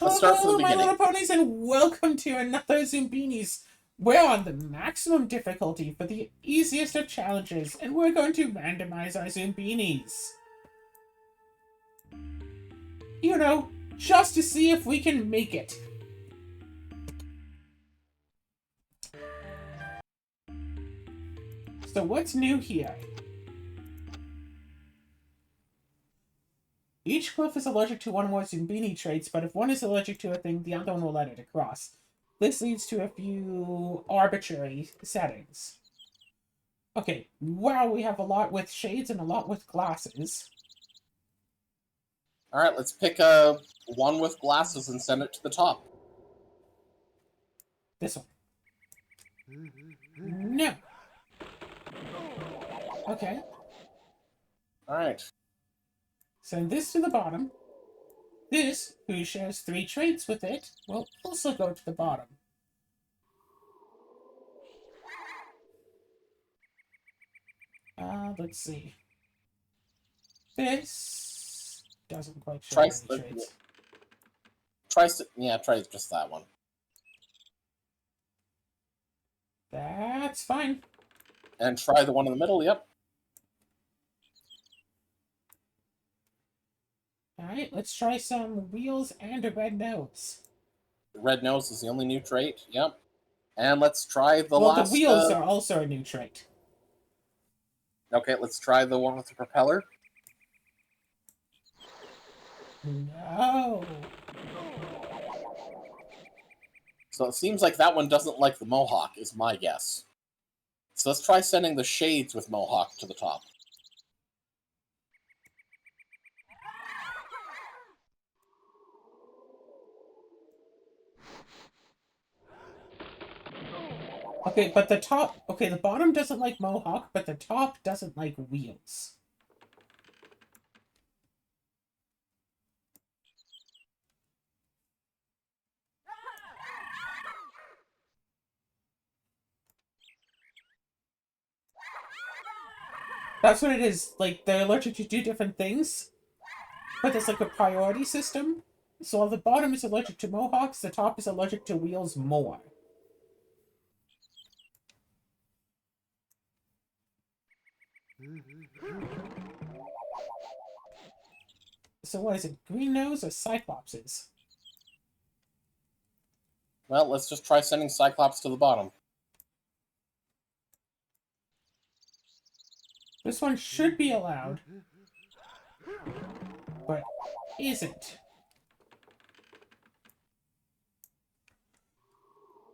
Let's start from the my beginning. little ponies, and welcome to another Zoombinis. We're on the maximum difficulty for the easiest of challenges, and we're going to randomize our Zoombinis. You know, just to see if we can make it. So what's new here? Each cliff is allergic to one or more Zombini traits, but if one is allergic to a thing, the other one will let it across. This leads to a few arbitrary settings. Okay, wow, we have a lot with shades and a lot with glasses. All right, let's pick one with glasses and send it to the top. This one. No. Okay. All right. Send this to the bottom. This, who shares 3 traits with it, will also go to the bottom. Let's see. This doesn't quite share any traits. Try just that one. That's fine. And try the one in the middle, yep. Alright, let's try some wheels and a red nose. The red nose is the only new trait, yep. And let's try the well, last... the wheels are also a new trait. Okay, let's try the one with the propeller. No. So it seems like that one doesn't like the mohawk, is my guess. So let's try sending the shades with mohawk to the top. Okay, but the top... Okay, the bottom doesn't like mohawk, but the top doesn't like wheels. That's what it is. Like, they're allergic to 2 different things, but there's like a priority system. So while the bottom is allergic to mohawks, the top is allergic to wheels more. So what is it? Green nose or Cyclopses? Well, let's just try sending Cyclops to the bottom. This one should be allowed, but isn't.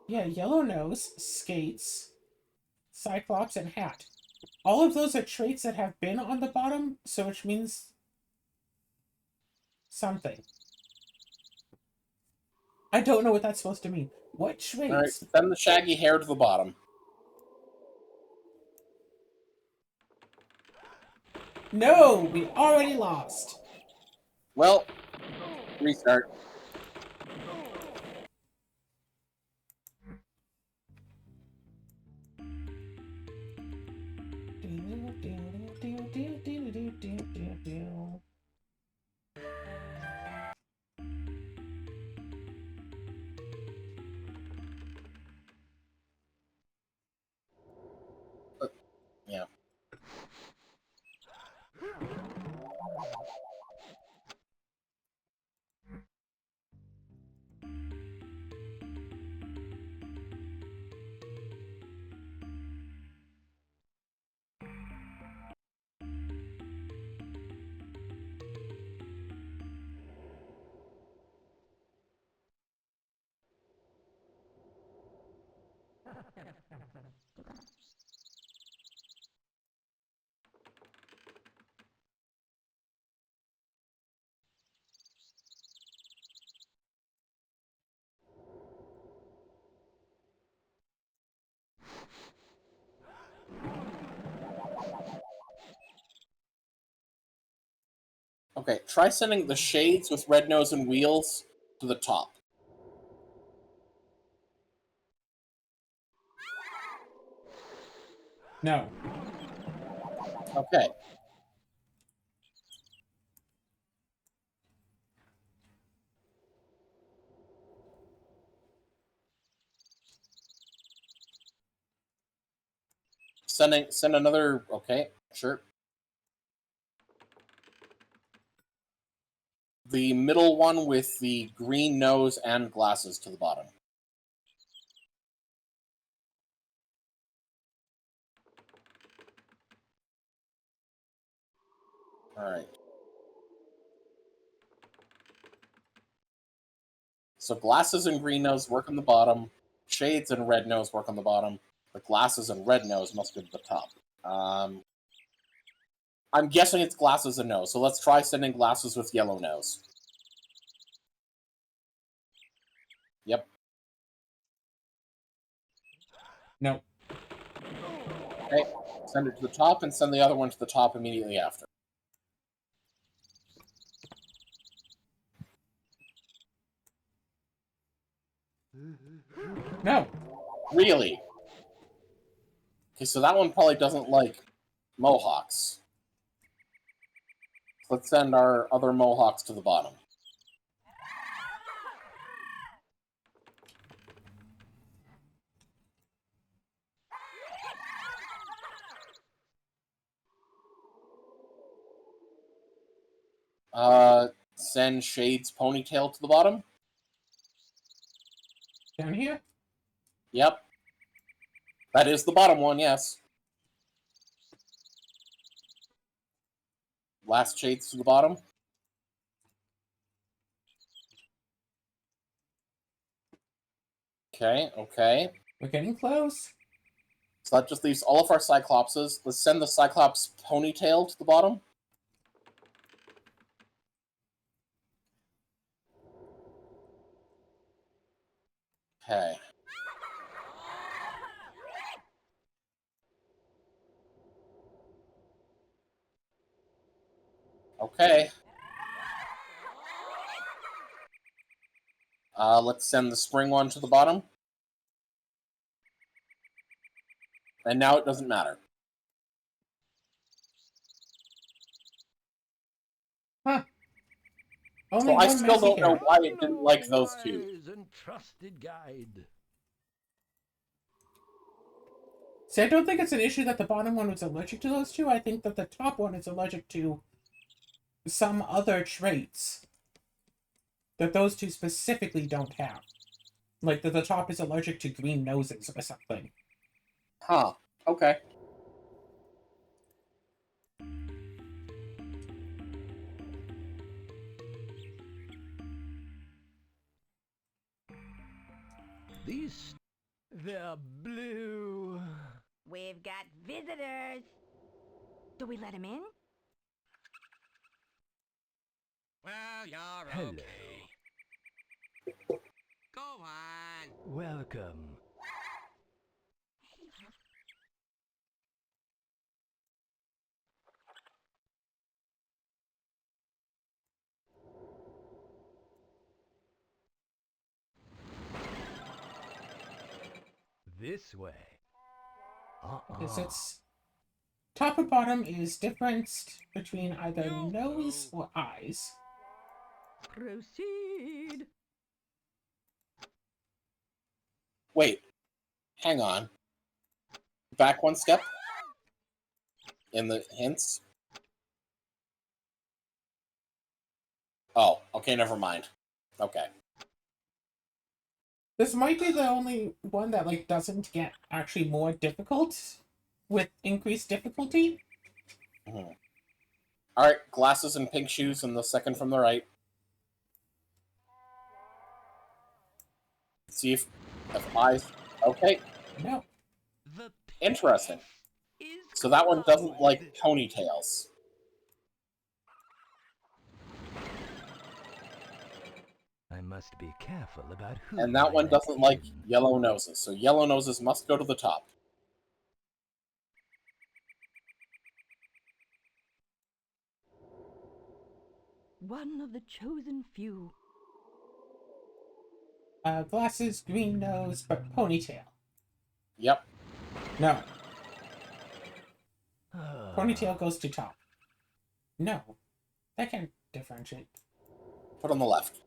Yeah, yellow nose, skates, Cyclops, and hat. All of those are traits that have been on the bottom, so which means something. I don't know what that's supposed to mean. What traits? Alright, send the shaggy hair to the bottom. No, we already lost. Well, restart. Yeah. Okay, try sending the shades with red nose and wheels to the top. No. Okay. Send another. Okay, sure. The middle one with the green nose and glasses to the bottom. Alright. So glasses and green nose work on the bottom. Shades and red nose work on the bottom. The glasses and red nose must go to the top. I'm guessing it's glasses and nose, so let's try sending glasses with yellow nose. Yep. No. Okay, send it to the top and send the other one to the top immediately after. No. Really? Okay, so that one probably doesn't like mohawks. Let's send our other mohawks to the bottom. Send Shade's ponytail to the bottom. Down here? Yep. That is the bottom one, yes. Last Shade's to the bottom. Okay, okay. We're getting close. So that just leaves all of our Cyclopses. Let's send the Cyclops ponytail to the bottom. Okay. Okay. Let's send the spring one to the bottom. And now it doesn't matter. Huh. Only So I one still messy don't know here. why it didn't like those two. Wise and trusted guide. See, I don't think it's an issue that the bottom one was allergic to those two. I think that the top one is allergic to some other traits that those two specifically don't have. Like that the top is allergic to green noses or something. Huh. Okay. These, they're blue. We've got visitors. Do we let him in? Well, you're Hello. okay. Go on. Welcome. This way. Because it's top and bottom is difference between either nose or eyes. Proceed. Wait. Hang on. Back one step. In the hints. Oh, okay, never mind. Okay. This might be the only one that like doesn't get actually more difficult with increased difficulty. Mm-hmm. Alright, glasses and pink shoes in the second from the right. See if eyes. Okay, No. The interesting. is So that one doesn't like good. ponytails. I must be careful about who. And that I one let doesn't like in. yellow noses. So yellow noses must go to the top. One of the chosen few. Glasses, green nose, but ponytail. Yep. No. Ponytail goes to top. No. That can't differentiate. Put on the left.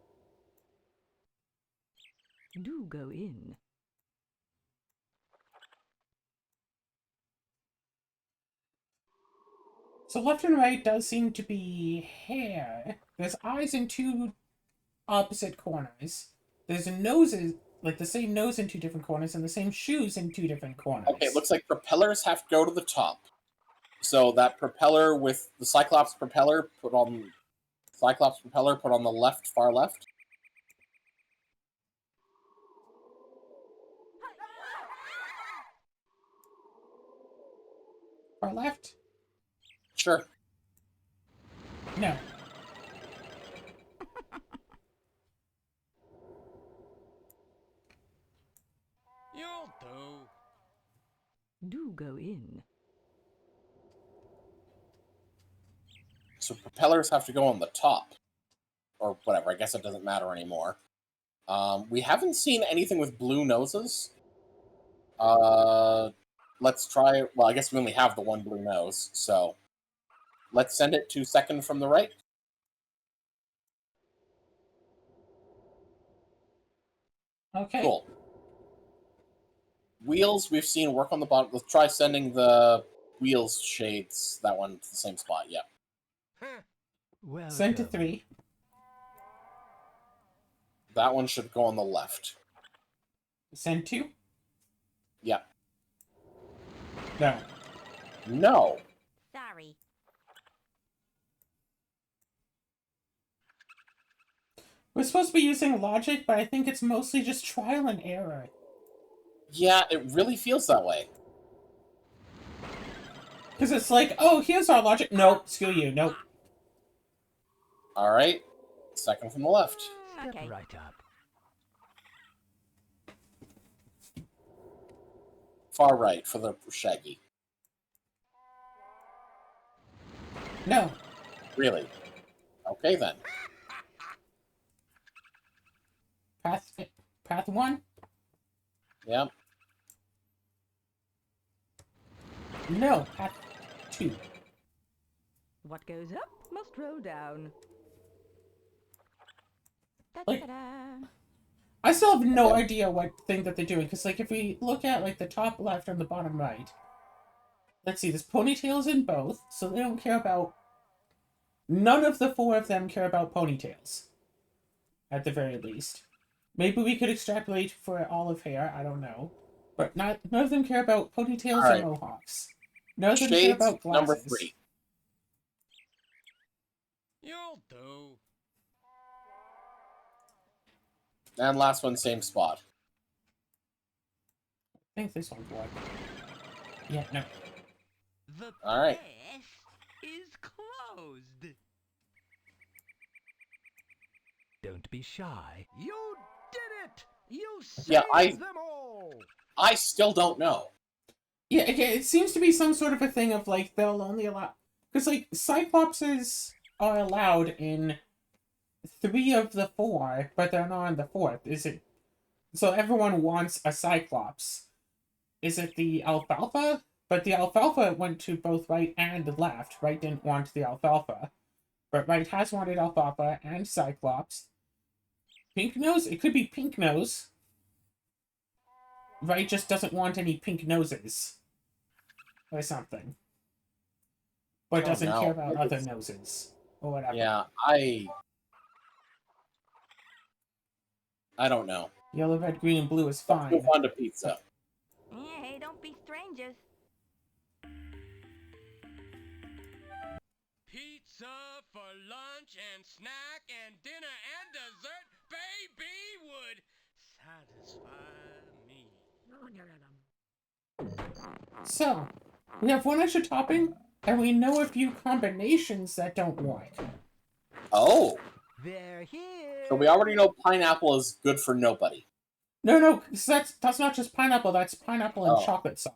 Do go in. So left and right does seem to be hair. There's eyes in two opposite corners. There's noses, like the same nose in two different corners, and the same shoes in two different corners. Okay, it looks like propellers have to go to the top. So that propeller with the Cyclops propeller put on the left, far left. Far left? Sure. No. You'll do. Do go in. So propellers have to go on the top. Or whatever, I guess it doesn't matter anymore. We haven't seen anything with blue noses. Let's try... Well, I guess we only have the one blue nose, so... Let's send it to second from the right. Okay. Cool. Wheels, we've seen work on the bottom. Let's try sending the wheels shades, that one, to the same spot, yeah. Welcome. Send to 3. That one should go on the left. Send 2? Yeah. No. No. Sorry. We're supposed to be using logic, but I think it's mostly just trial and error. Yeah, it really feels that way. Because it's like, oh, here's our logic. Nope, screw you, nope. Alright. Second from the left. Step Okay. right up. Far right for the Shaggy. No. Really? Okay then. Path 1? Yeah. No, path 2. What goes up must roll down. Like- Da-da-da-da. I still have no idea what thing that they're doing, because, like, if we look at, like, the top left and the bottom right, let's see, there's ponytails in both, so they don't care about... None of the 4 of them care about ponytails. At the very least. Maybe we could extrapolate for olive hair, I don't know. But none of them care about ponytails Alright. or mohawks. None of them care Shades, about glasses. number 3. You'll do. And last one, same spot. I think this one's what? Yeah, no. The Alright. place is closed. Don't be shy. You did it! You saved Yeah, them all! I still don't know. Yeah, okay, it seems to be some sort of a thing of, like, they'll only allow... Because, like, Cyclopses are allowed in 3 of the 4, but they're not in the 4th. Is it... So everyone wants a Cyclops. Is it the Alfalfa? But the Alfalfa went to both right and left. Right didn't want the Alfalfa. But right has wanted Alfalfa and Cyclops. Pink Nose? It could be Pink Nose. Right just doesn't want any pink noses. Or something. But Oh, doesn't no. care about other noses. Or whatever. Yeah, I don't know. Yellow, red, green, and blue is Let's fine. move on to pizza. Hey, don't be strangers. Pizza for lunch and snack and dinner and dessert, baby, would satisfy me. So, we have one extra topping, and we know a few combinations that don't work. Oh, They're here. so we already know pineapple is good for nobody. No, 'cause that's not just pineapple, that's pineapple and Oh. chocolate sauce.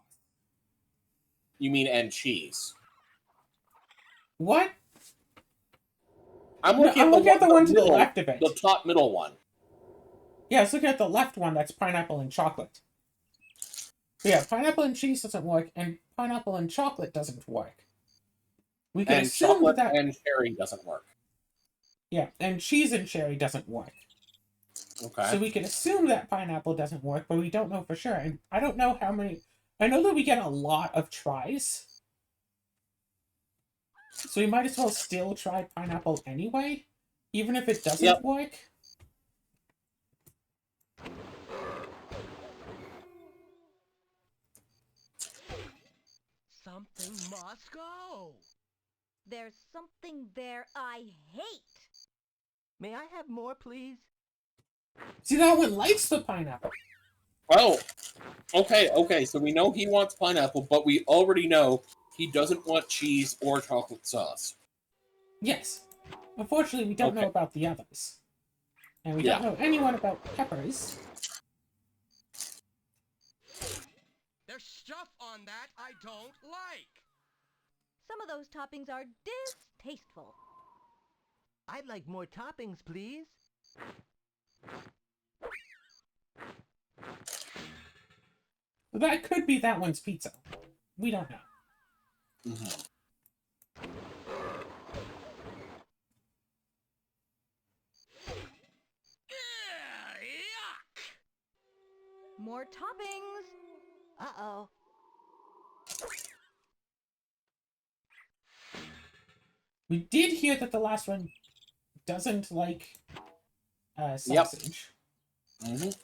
You mean and cheese? What? I'm No, looking I'm looking at the one to the middle- left of it. The top middle one. Yeah, let's look at the left one, that's pineapple and chocolate. So yeah, pineapple and cheese doesn't work, and pineapple and chocolate doesn't work. We can And assume chocolate that... and cherry doesn't work. Yeah, and cheese and cherry doesn't work. Okay. So we can assume that pineapple doesn't work, but we don't know for sure. And I don't know how many... I know that we get a lot of tries. So we might as well still try pineapple anyway, even if it doesn't Yep. work. Something must go. There's something there I hate. May I have more, please? See, that one likes the pineapple. Oh, okay, so we know he wants pineapple, but we already know he doesn't want cheese or chocolate sauce. Yes. Unfortunately, we don't know Okay. about the others. And we Yeah. don't know anyone about peppers. There's stuff on that I don't like. Some of those toppings are distasteful. I'd like more toppings, please. That could be that one's pizza. We don't know. Mhm. Yuck! More toppings. Uh-oh. We did hear that the last one doesn't like sausage. Mhm.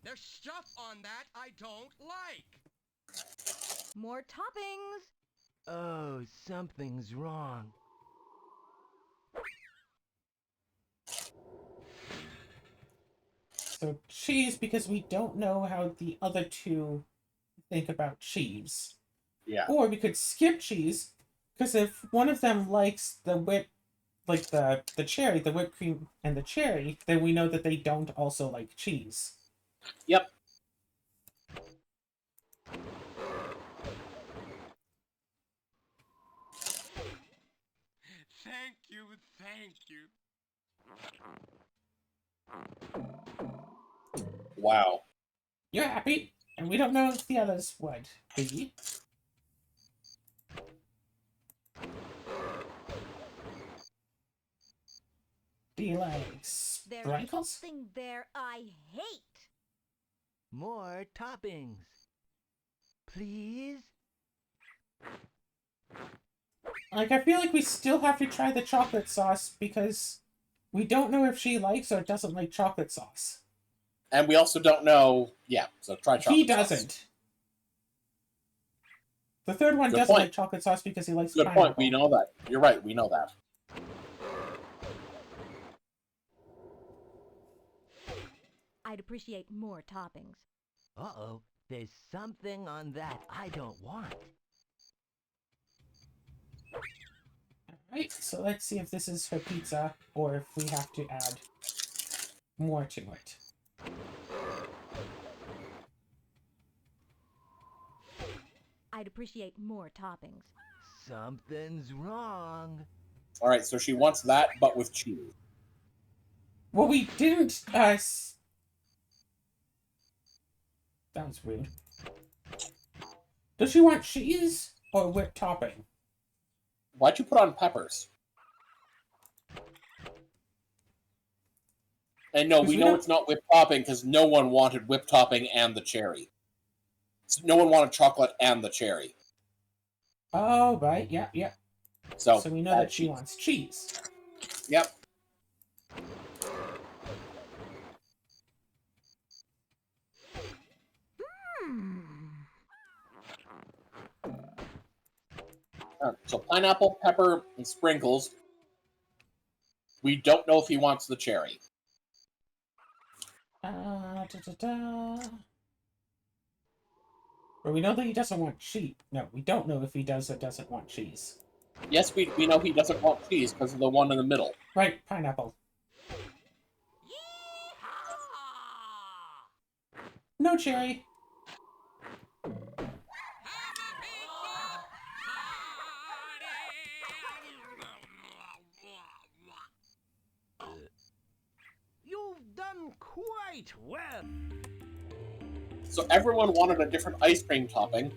There's stuff on that I don't like. More toppings. Oh, something's wrong. So cheese, because we don't know how the other two think about cheese. Yeah. Or we could skip cheese, because if one of them likes the whip, like the cherry, the whipped cream and the cherry, then we know that they don't also like cheese. Yep. Thank you. Wow. You're happy, and we don't know if the others would be. Do you like There's sprinkles? something there I hate. More toppings. Please? Like, I feel like we still have to try the chocolate sauce because we don't know if she likes or doesn't like chocolate sauce. And we also don't know. Yeah, so try chocolate He sauce. doesn't. The third one Good doesn't point. like chocolate sauce because he likes Good pineapple. point. We know that. You're right. We know that. I'd appreciate more toppings. Uh-oh, there's something on that I don't want. Alright, so let's see if this is her pizza or if we have to add more to it. I'd appreciate more toppings. Something's wrong. All right, so she wants that, but with cheese. Well, we didn't, that was weird. Does she want cheese or whipped topping? Why'd you put on peppers? And no, 'Cause we we know don't- it's not whipped topping because no one wanted whipped topping and the cherry. No one wanted chocolate and the cherry. Oh, right, yep, yep. So So we know add that she cheese. wants cheese. Yep. So pineapple, pepper, and sprinkles. We don't know if he wants the cherry. But we know that he doesn't want cheese. No, we don't know if he does or doesn't want cheese. Yes, we know he doesn't want cheese because of the one in the middle. Right, pineapple. Yeehaw! No cherry. Have a pizza party! You've done quite well. So everyone wanted a different ice cream topping.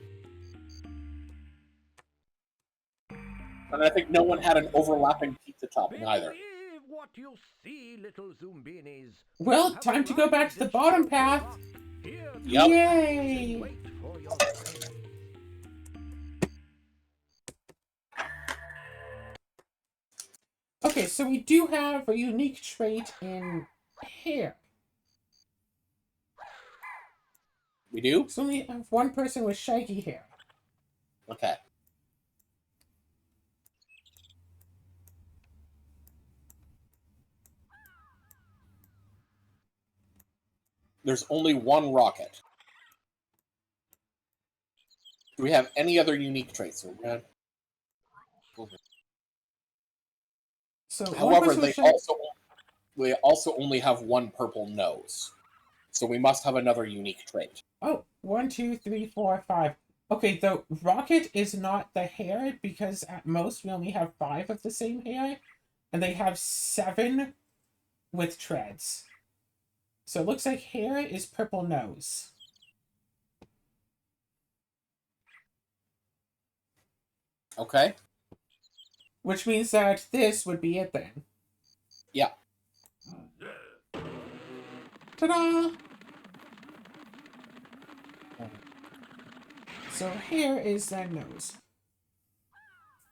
And I think no one had an overlapping pizza topping either. Believe what you see, little Zoombinis. Well, time to go back to the bottom path. Here, Yep. Yay! wait for your train. Okay, so we do have a unique trait in hair. We do? So we have one person with shaggy hair. Okay. There's only one rocket. Do we have any other unique traits? So red. So one However, person with shaggy... they also only have one purple nose. So we must have another unique trait. Oh, 1, 2, 3, 4, 5. Okay, the rocket is not the hair because at most we only have 5 of the same hair, and they have 7 with treads. So it looks like hair is purple nose. Okay? Which means that this would be it then. Yeah. Ta-da! So hair is then nose.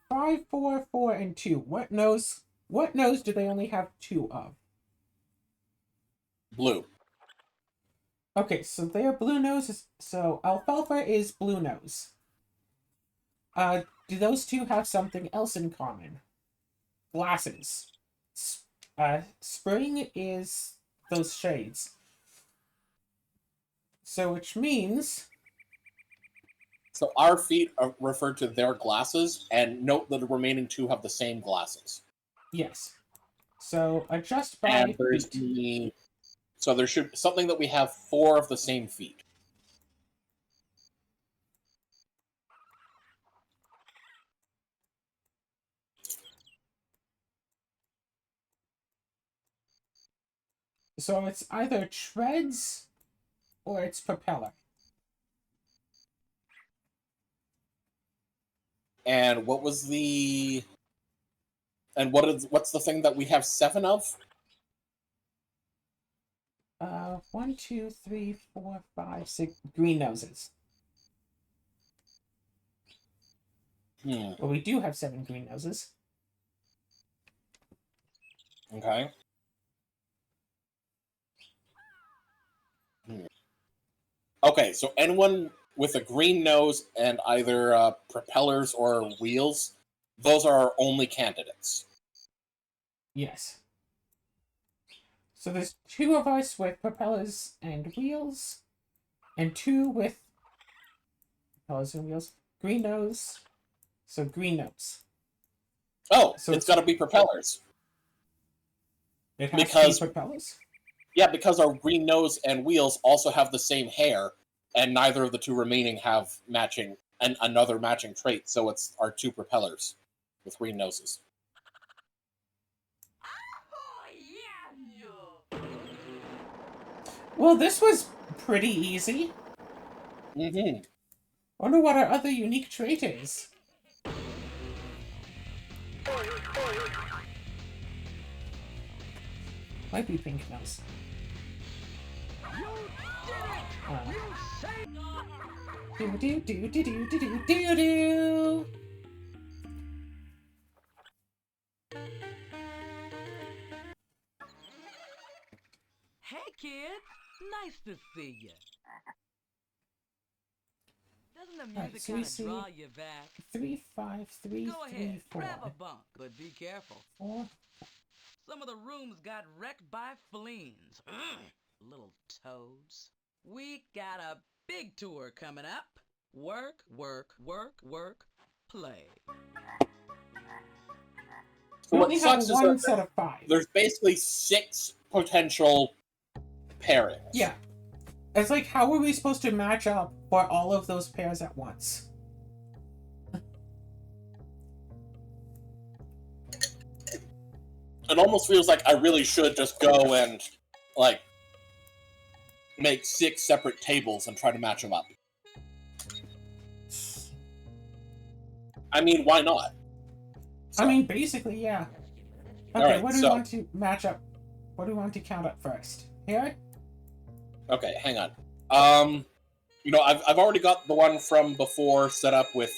5, 4, 4, and 2. What nose do they only have 2 of? Blue. Okay, so they are blue noses. So alfalfa is blue nose. Do those two have something else in common? Glasses. Spring is those shades. So which means... So our feet are referred to their glasses, and note that the remaining 2 have the same glasses. Yes. So adjust by And there's feet. so there should something that we have 4 of the same feet. So it's either treads or it's propeller. And what was the... And what's the thing that we have 7 of? 1, 2, 3, 4, 5, 6 green noses. Well, we do have 7 green noses. Okay. Okay, so anyone with a green nose and either propellers or wheels, those are our only candidates. Yes. So there's 2 of us with propellers and wheels, and 2 with propellers and wheels. Green nose. So green nose. Oh, So it's got to be propellers. It has Because- to be propellers? Yeah, because our green nose and wheels also have the same hair, and neither of the 2 remaining have matching and another matching trait, so it's our 2 propellers with green noses. Oh, yeah, Well, this was pretty easy. Mm-hmm. Wonder what our other unique trait is. Might be pink nose. Do do do do do do do do do. Hey, kid. Nice to see you. Doesn't the Alright, music so we kind of see- draw you back? 3, 5, 3, Go 3, ahead, 4. grab a bunk, but be careful. 4. Some of the rooms got wrecked by fleens. Little toads. We got a big tour coming up. Work, work, work, work, play. So We what only have sucks is one that set of 5. there's basically 6 potential pairings. Yeah. It's like, how are we supposed to match up for all of those pairs at once? It almost feels like I really should just go and, like, make 6 separate tables and try to match them up. I mean, why not? I mean, basically, yeah. Okay, Alright, what do we so- want to match up? What do we want to count up first? Here? Okay, hang on. I've already got the one from before set up with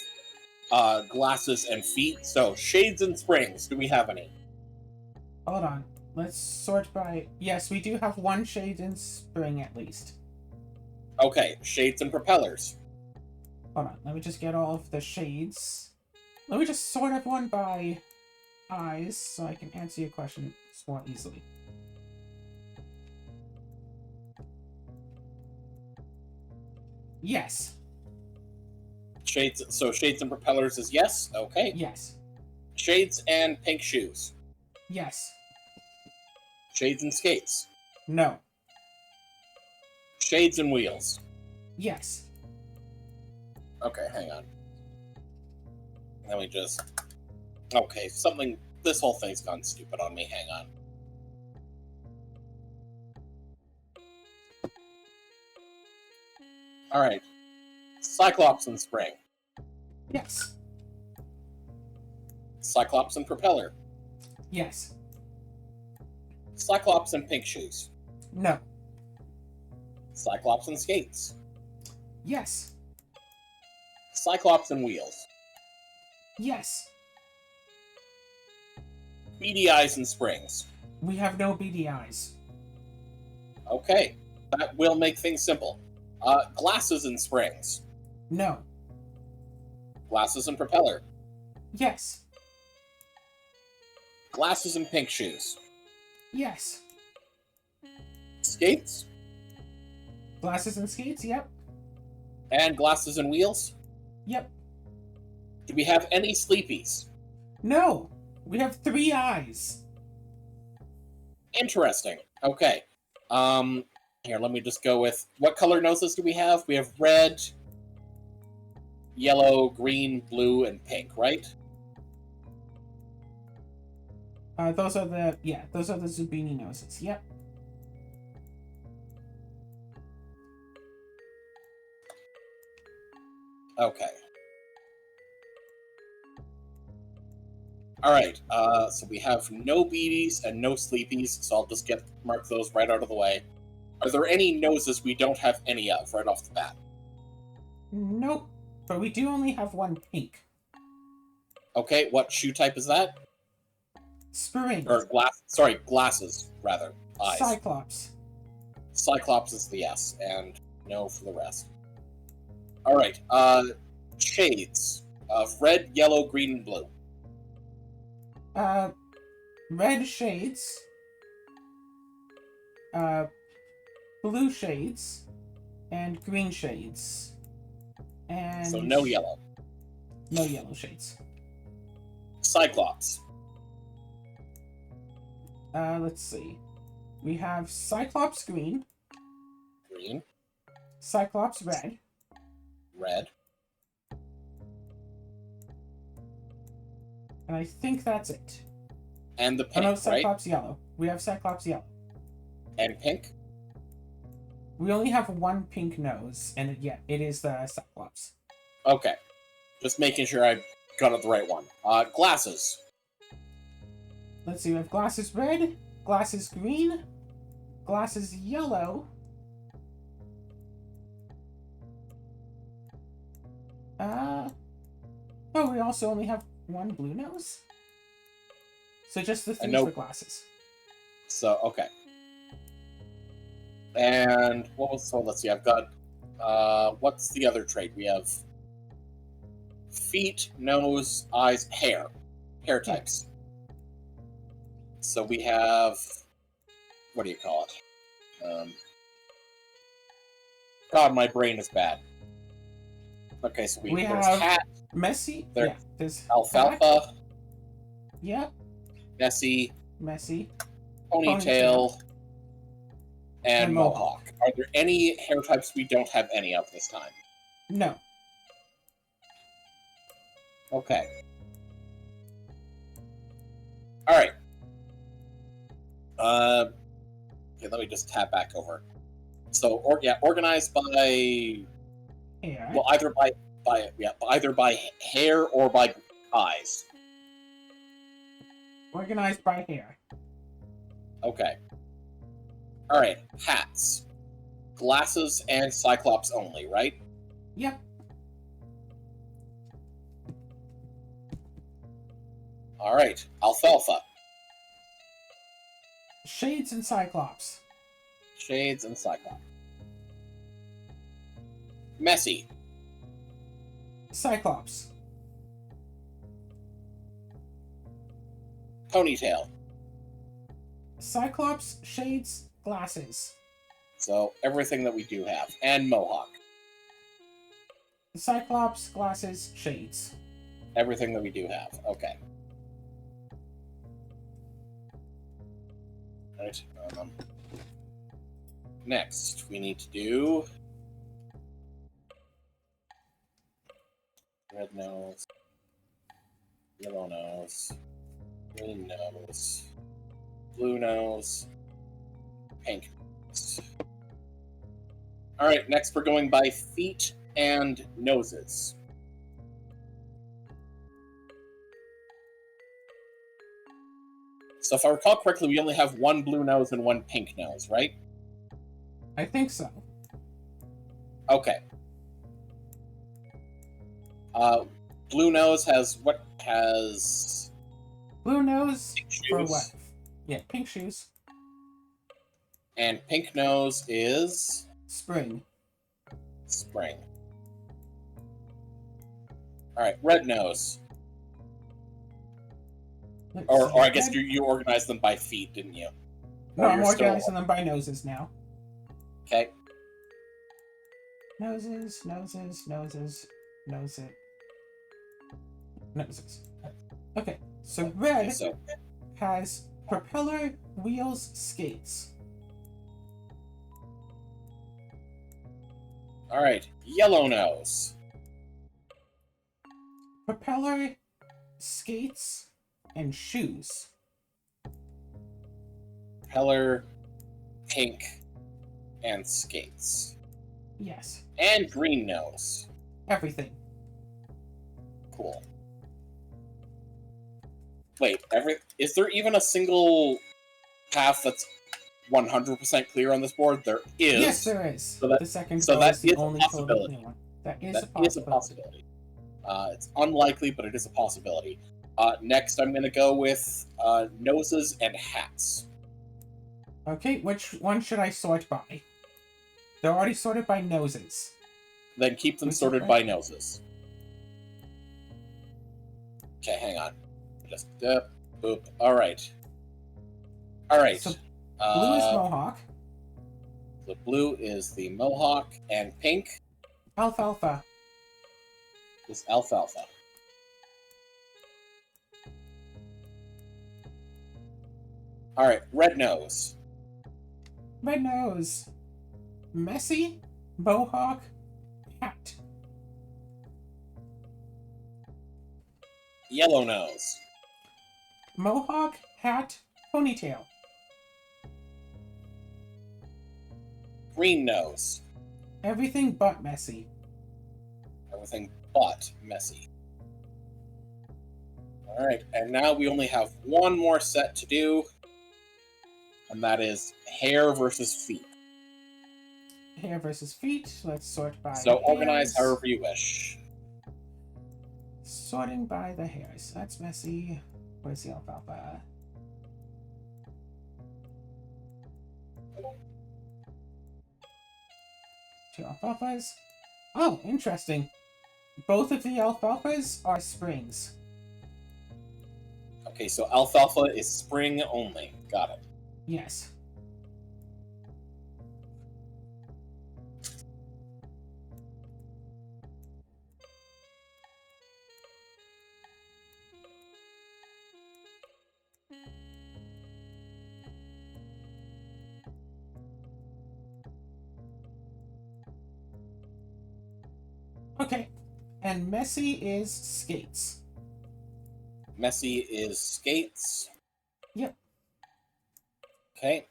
glasses and feet. So shades and springs. Do we have any? Hold on. Let's sort by... Yes, we do have one shade in spring at least. Okay, shades and propellers. Hold on. Let me just get all of the shades. Let me just sort everyone by eyes so I can answer your question more easily. Yes. Shades. So shades and propellers is yes. Okay. Yes. Shades and pink shoes. Yes. Shades and skates. No. Shades and wheels. Yes. Okay, hang on. Let me just... Okay, something... This whole thing's gone stupid on me. Hang on. Alright. Cyclops and spring. Yes. Cyclops and propeller. Yes. Cyclops and pink shoes. No. Cyclops and skates. Yes. Cyclops and wheels. Yes. Beady eyes and springs. We have no beady eyes. Okay, that will make things simple. Glasses and springs. No. Glasses and propeller. Yes. Glasses and pink shoes. Yes. Skates. Glasses and skates? Yep. And glasses and wheels. Yep. Do we have any sleepies? No. We have 3 eyes. Interesting. Okay. Here, let me just go with... What color noses do we have? We have red, yellow, green, blue, and pink, right? Those are the Zoombinis noses. Yep. Okay. Alright, so we have no beaties and no sleepies, so I'll just mark those right out of the way. Are there any noses we don't have any of right off the bat? Nope. But we do only have one pink. Okay, what shoe type is that? Spring. Or glasses, rather. Eyes. Cyclops. Cyclops is the yes, and no for the rest. Alright, shades of red, yellow, green, and blue. Red shades. Blue shades. And green shades. And... So no yellow. No yellow shades. Cyclops. Let's see. We have Cyclops green. Green. Cyclops red. Red. And I think that's it. And the Oh pink, no, right? Cyclops yellow. We have Cyclops yellow. And pink? We only have one pink nose, and it is the Cyclops. Okay. Just making sure I got it the right one. Glasses. Let's see, we have glasses red, glasses green, glasses yellow. Oh, we also only have one blue nose? So just the 3 for glasses. So, okay. And so let's see, I've got, what's the other trait? We have feet, nose, eyes, hair. Hair types. So we have, what do you call it? God, my brain is bad. Okay, so We there's have hat, Messy. There's alfalfa, hat. Yep. messy, Messy. ponytail, and And mohawk. mohawk. Are there any hair types we don't have any of this time? No. Okay. Alright. Okay, let me just tab back over. So, organized by... Hair. Well, either by hair or by eyes. Organized by hair. Okay. Alright, hats. glasses and Cyclops only, right? Yep. All right, Alfalfa, Shades and Cyclops. Shades, and Cyclops. Messy, Cyclops. Ponytail. Cyclops, Shades, glasses. So everything that we do have, and Mohawk. Cyclops, glasses, Shades. Everything that we do have. Okay. Right. Next, we need to do red nose, yellow nose, green nose, blue nose, pink nose. All right. Next, we're going by feet and noses. So if I recall correctly, we only have one blue nose and one pink nose, right? I think so. Okay. Blue nose has what? Has Blue nose pink for shoes. what? Yeah, pink shoes. And pink nose is Spring. spring. All right, red nose. Let's Or see. I guess Red- you organized them by feet, didn't you? No, Or I'm you're still- organizing them by noses now. Okay. Noses, noses, noses, noses. Noses. Okay, so red So has propeller, wheels, skates. all right, yellow nose. Propeller, skates, and shoes. Propeller, pink, and skates. Yes, And green nose. everything. Cool. Wait, is there even a single path that's 100% clear on this board? There is. Yes, there is. So that- the second so row that is the is a only possibility. totally clear one. That is That a possibility. is a possibility. It's unlikely, but it is a possibility. Next, I'm going to go with noses and hats. Okay, which one should I sort by? They're already sorted by noses. Then keep them Which is sorted right. by noses. Okay, hang on. Just boop. All right. All right. So, Blue is Mohawk. The blue is the Mohawk, and pink Alfalfa. is Alfalfa. All right, red nose. Red nose. Messy. Mohawk. Hat. Yellow nose. Mohawk. Hat. Ponytail. Green nose. Everything but messy. Everything but messy. All right, and now we only have one more set to do, and that is hair versus feet. Hair versus feet. Let's sort by So organize hairs. however you wish. Sorting by the hairs. That's messy. Where's the alfalfa? Two alfalfas. Oh, interesting. Both of the alfalfas are springs. Okay, so alfalfa is spring only. Got it. Yes. Okay. And messy is skates. Messy is skates. Yep. Okay.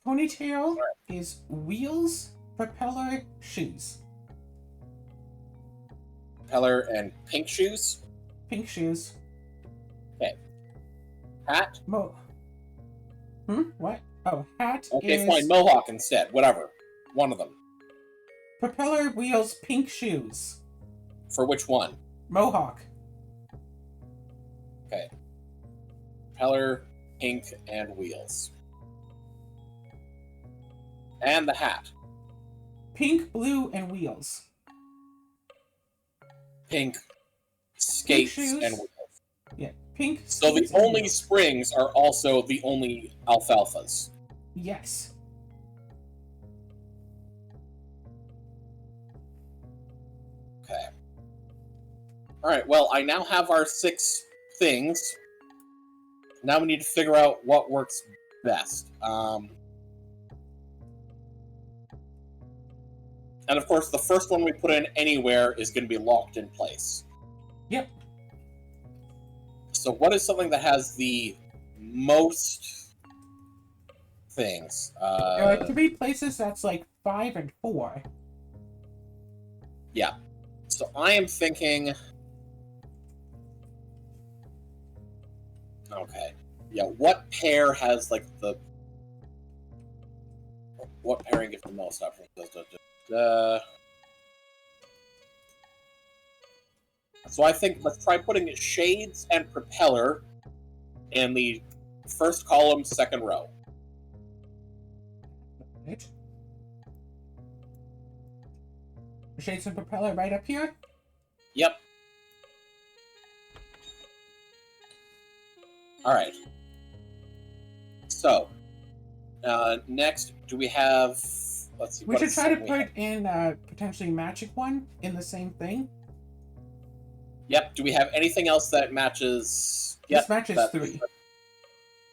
Ponytail is wheels, propeller, shoes. Propeller and pink shoes. Pink shoes. Hat. What? Oh, hat Okay, is... fine. Mohawk instead. Whatever. One of them. Propeller wheels, pink shoes. For which one? Mohawk. Okay. Propeller, pink, and wheels. And the hat. Pink, blue, and wheels. Pink, skates, shoes. and wheels. Yeah, pink. So the skates, and only wheels. springs are also the only alfalfas. Yes. Okay. Alright, well, I now have our 6 things. Now we need to figure out what works best. And of course, the first one we put in anywhere is going to be locked in place. Yep. So what is something that has the most things? There are 3 places that's like 5 and 4. Yeah. So I am thinking... Okay. Yeah, what pair has, like, the... What pairing gives the most options? So I think let's try putting shades and propeller in the first column, second row. Right. Shades and propeller right up here. Yep. Alright. So, next, do we have... Let's see. We should try to put in potentially magic one in the same thing. Yep. Do we have anything else that matches? This matches 3.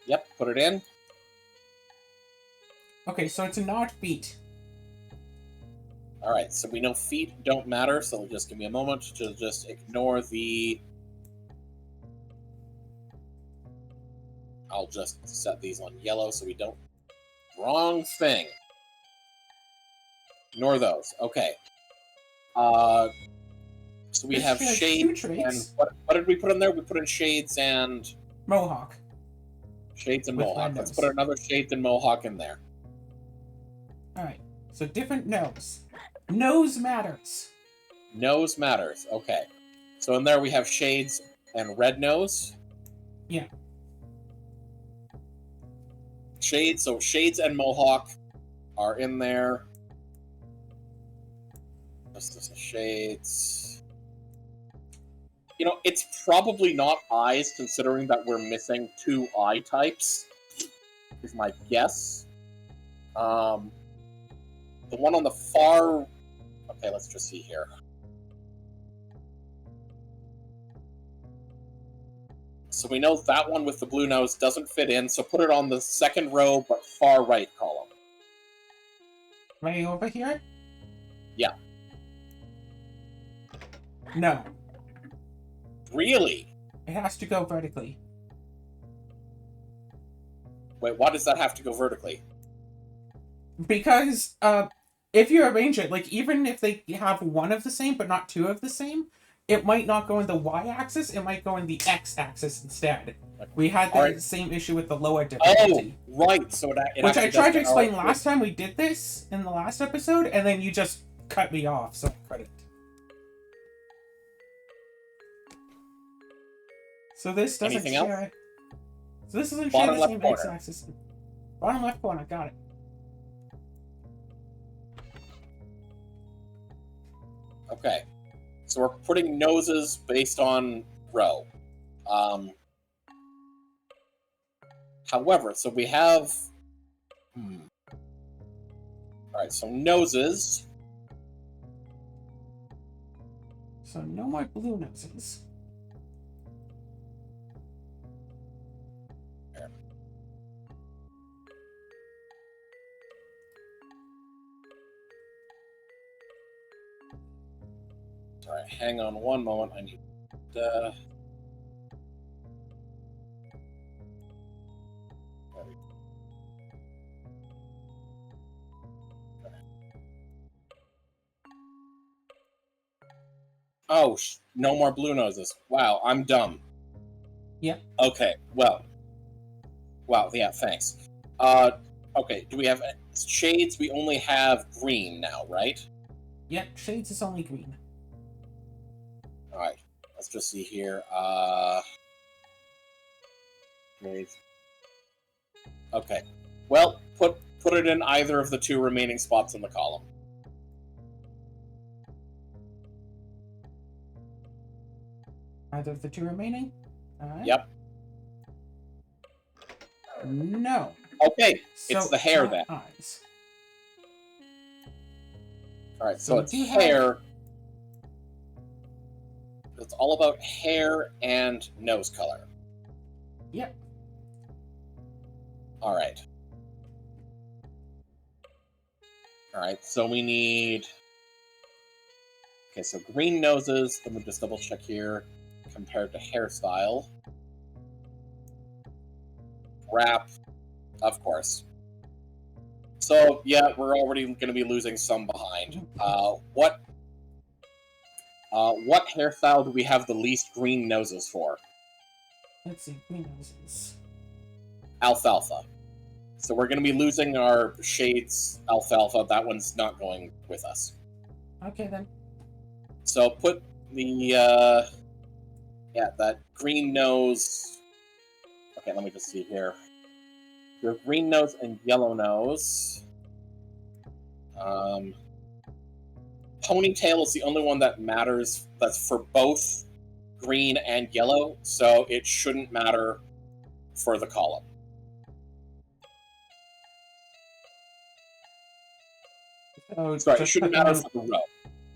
Yep. Put it in. Okay, so it's not feet. Alright, so we know feet don't matter, so just give me a moment to just ignore the... I'll just set these on yellow so we don't... Wrong thing. Ignore those. Okay. So we This have has 2 shades and... traits. What did we put in there? We put in shades and... Mohawk. Shades and With Mohawk. red Let's nose. put another Shades and Mohawk in there. Alright, so different nose. Nose matters. Nose matters. Okay. So in there we have Shades and Red Nose. Yeah. Shades, so Shades and Mohawk are in there. This is Shades. You know, it's probably not eyes, considering that we're missing 2 eye types, is my guess. The one on the far... Okay, let's just see here. So we know that one with the blue nose doesn't fit in, so put it on the second row, but far right column. Right over here? Yeah. No. Really? It has to go vertically. Wait, why does that have to go vertically? Because, if you arrange it, like, even if they have 1 of the same, but not 2 of the same, it might not go in the y-axis, it might go in the x-axis instead. We had the same issue with the lower difficulty. Oh, right. So it which I tried to explain right. last time we did this, in the last episode, and then you just cut me off, so I couldn't. So this doesn't Anything share... else? So this doesn't Bottom share the left same corner. x-axis. Bottom left corner, got it. Okay. So we're putting noses based on row. However, so we have... Alright, so noses. So no more blue noses. Alright, hang on one moment. I need... Oh, no more blue noses. Wow, I'm dumb. Yep. Okay, well. Wow, yeah, thanks. Okay, do we have shades? We only have green now, right? Yep, shades is only green. Alright, let's just see here. Grades. Okay. Well, put it in either of the 2 remaining spots in the column. Either of the 2 remaining? Alright. Yep. No. Okay, So it's the hair not then. eyes. Alright, So so it's do you have- hair. It's all about hair and nose color. Yep. Alright. Alright, so we need... Okay, so green noses. Let me just double check here. Compared to hairstyle. Wrap. Of course. So, yeah, we're already going to be losing some behind. What hairstyle do we have the least green noses for? Let's see, green noses. Alfalfa. So we're going to be losing our shades alfalfa. That one's not going with us. Okay then. So put the, that green nose... Okay, let me just see here. Your green nose and yellow nose. Ponytail is the only one that matters. That's for both green and yellow, so it shouldn't matter for the column. So Sorry, it just shouldn't put them matter for the row.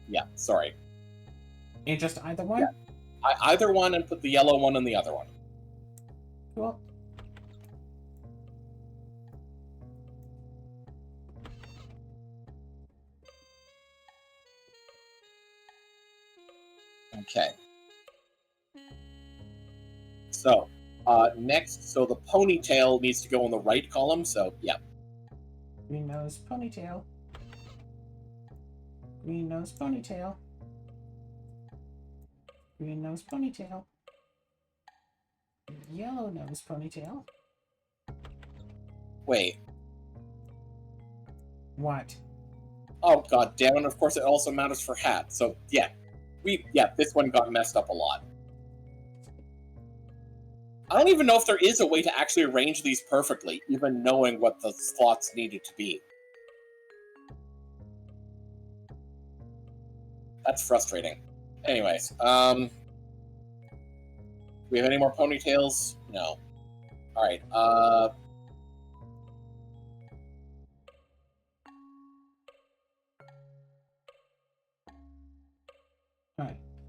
Yeah, sorry. in just either one? Yeah. Either one, and put the yellow one in the other one. Cool. Okay. So, next, so the ponytail needs to go in the right column, so, yeah. Green nose, ponytail. Green nose, ponytail. Green nose, ponytail. Yellow nose, ponytail. Wait. What? Oh, god damn it, of course it also matters for hat, so, yeah. This one got messed up a lot. I don't even know if there is a way to actually arrange these perfectly, even knowing what the slots needed to be. That's frustrating. Anyways, we have any more ponytails? No. Alright, Alright.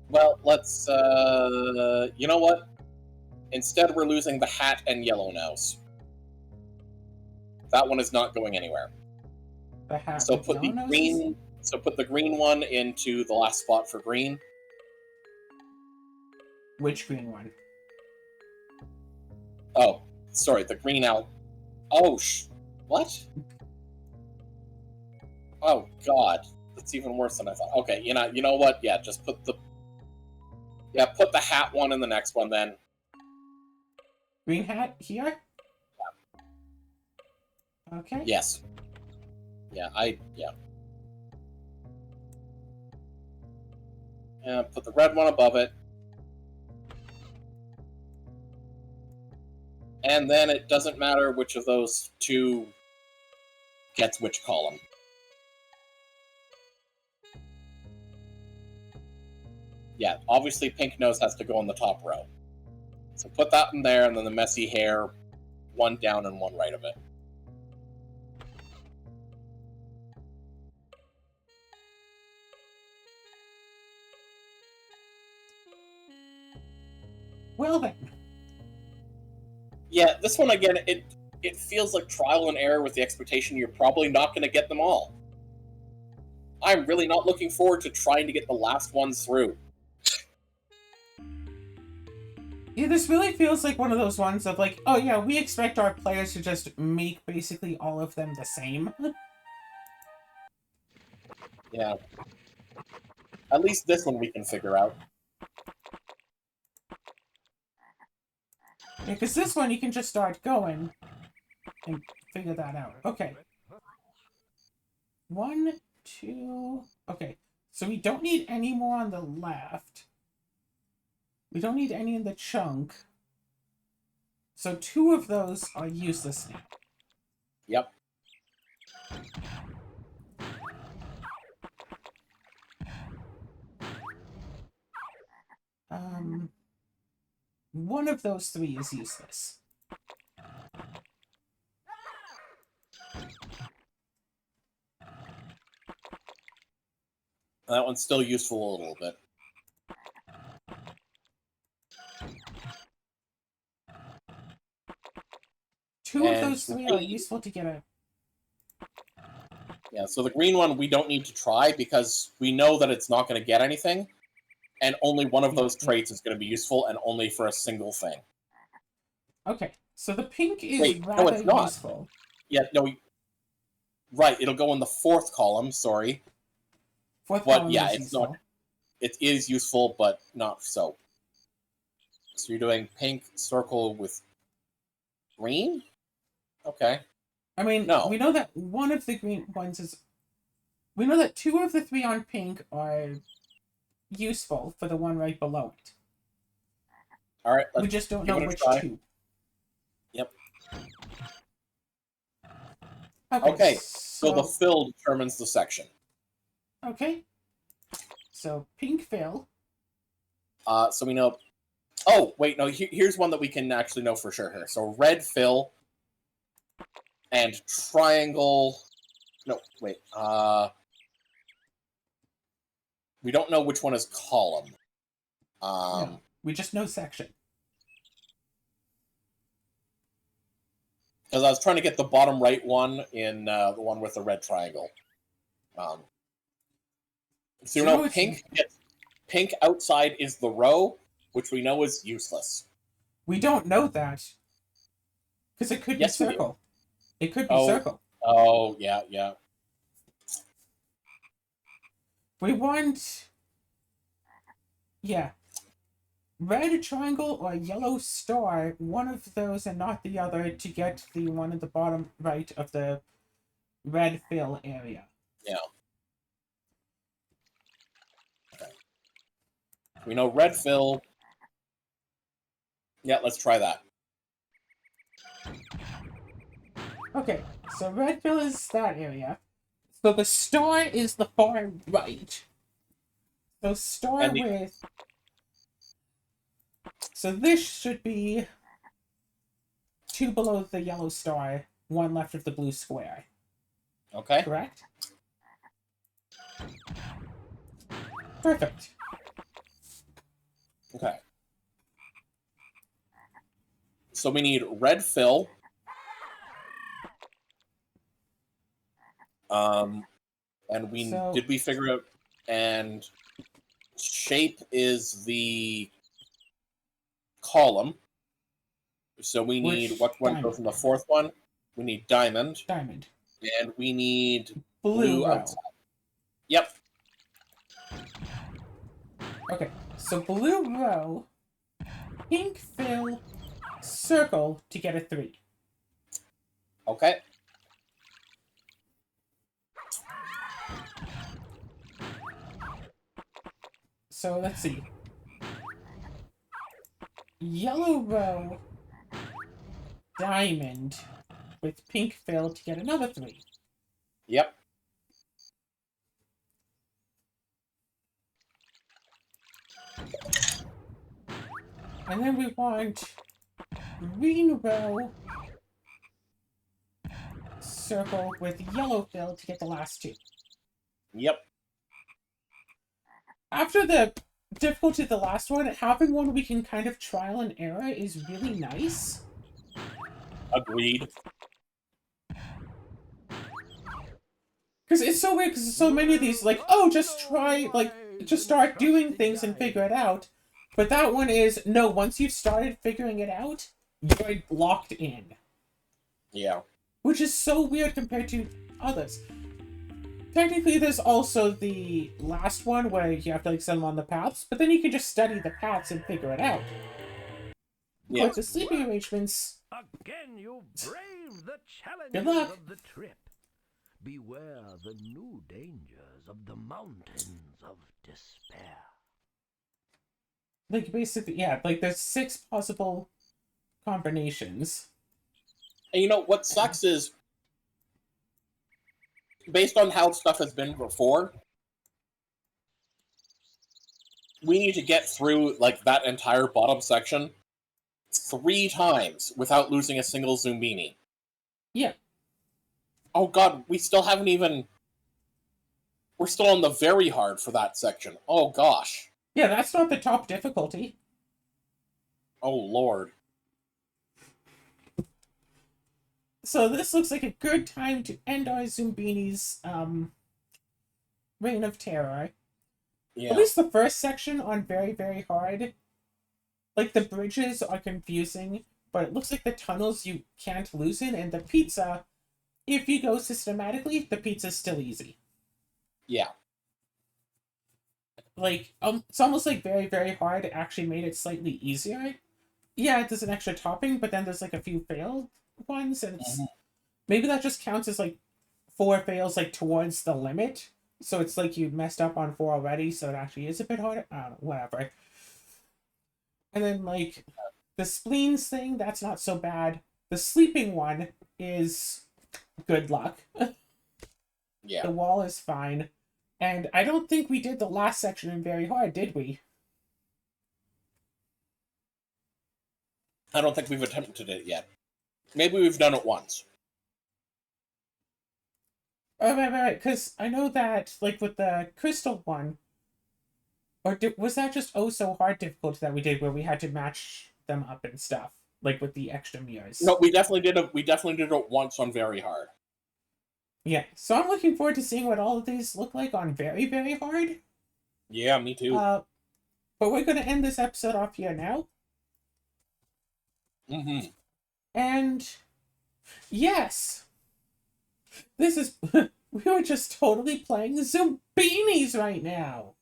well, let's, you know what? Instead, we're losing the hat and yellow nose. That one is not going anywhere. The hat So with put the yellow noses? green. So put the green one into the last spot for green. Which green one? Oh, sorry, the green out. Oh, what? Oh God, that's even worse than I thought. Okay, you know what? Yeah, just put the. Yeah, put the hat one in the next one then. Green hat here? Okay. Yes. Yeah, yeah. Yeah, put the red one above it. And then it doesn't matter which of those two gets which column. Yeah, obviously pink nose has to go on the top row. So put that in there, and then the messy hair, one down and one right of it. Well then. Yeah, this one again, it feels like trial and error with the expectation you're probably not going to get them all. I'm really not looking forward to trying to get the last ones through. Yeah, this really feels like one of those ones of like, oh yeah, we expect our players to just make basically all of them the same. Yeah. At least this one we can figure out. Yeah, because this one you can just start going and figure that out. Okay. 1, 2... Okay. So we don't need any more on the left. We don't need any in the chunk. So 2 of those are useless now. Yep. One of those 3 is useless. That one's still useful a little bit. Two of And those 3 are useful to get a... Yeah, so the green one we don't need to try because we know that it's not going to get anything, and only one of those traits is going to be useful, and only for a single thing. Okay, so the pink is Wait, rather no, it's not. useful. Yeah, no, right, it'll go in the 4th column, sorry. Fourth But column yeah, is it's useful. not. It is useful, but not so. So you're doing pink circle with green? Okay. I mean, No. we know that one of the green ones is... We know that 2 of the 3 on pink are useful for the one right below it. Alright, We just don't give know it a which try. 2. Yep. Okay, Okay, so the fill determines the section. Okay. So, pink fill. So we know... Oh, wait, no, here's one that we can actually know for sure here. So red fill and triangle... No, wait. We don't know which one is column. No, we just know section. Because I was trying to get the bottom right one in the one with the red triangle. So you know, pink outside is the row, which we know is useless. We don't know that. Because it could be circle. It could be circle. Oh, yeah, yeah. We want... Yeah. Red triangle or yellow star, one of those and not the other, to get the one at the bottom right of the red fill area. Yeah. Okay. We know red fill. Yeah, let's try that. Okay, so red fill is that area. So the star is the far right. So star with... So this should be 2 below the yellow star, 1 left of the blue square. Okay. Correct? Perfect. Okay. So we need red fill. And did we figure out, and shape is the column. So we need, what one goes in the 4th one? We need diamond. Diamond. And we need blue outside. Yep. Okay, so blue row, pink fill, circle to get a 3. Okay. So let's see. Yellow row, diamond, with pink fill to get another 3. Yep. And then we want green row, circle with yellow fill to get the last 2. Yep. After the difficulty of the last one, having one we can kind of trial and error is really nice. Agreed. Because it's so weird, because so many of these, like, oh, just try, like, just start doing things and figure it out. But that one is, no, once you've started figuring it out, you're locked in. Yeah. Which is so weird compared to others. Technically, there's also the last one where you have to, like, set them on the paths, but then you can just study the paths and figure it out. Yeah. But the sleeping arrangements... Again, you brave the Good luck. challenges of the trip. Beware the new dangers of the mountains of despair. Like, basically, yeah, like, there's 6 possible combinations. And you know, what sucks is, based on how stuff has been before, we need to get through, like, that entire bottom section 3 times without losing a single Zoombini. Yeah. Oh god, we still haven't even... We're still on the very hard for that section. Oh gosh. Yeah, that's not the top difficulty. Oh lord. So this looks like a good time to end our Zoombinis, Reign of Terror. Yeah. At least the first section on very, very hard. Like, the bridges are confusing, but it looks like the tunnels you can't loosen, and the pizza, if you go systematically, the pizza's still easy. Yeah. Like, it's almost like very, very hard actually made it slightly easier. Yeah, there's an extra topping, but then there's, like, a few failed ones, and it's... Maybe that just counts as, like, 4 fails, like, towards the limit. So it's like you messed up on 4 already, so it actually is a bit harder. I don't know, whatever. And then, like, the spleens thing, that's not so bad. The sleeping one is good luck. Yeah. The wall is fine. And I don't think we did the last section in very hard, did we? I don't think we've attempted it yet. Maybe we've done it once. Oh, right, because I know that, like, with the crystal one, or was that just oh so hard difficulty that we did where we had to match them up and stuff, like with the extra mirrors? No, we definitely did it. We definitely did it once on very hard. Yeah, so I'm looking forward to seeing what all of these look like on very, very hard. Yeah, me too. But we're going to end this episode off here now. Mm-hmm. And yes, this is we were just totally playing Zoombinis right now.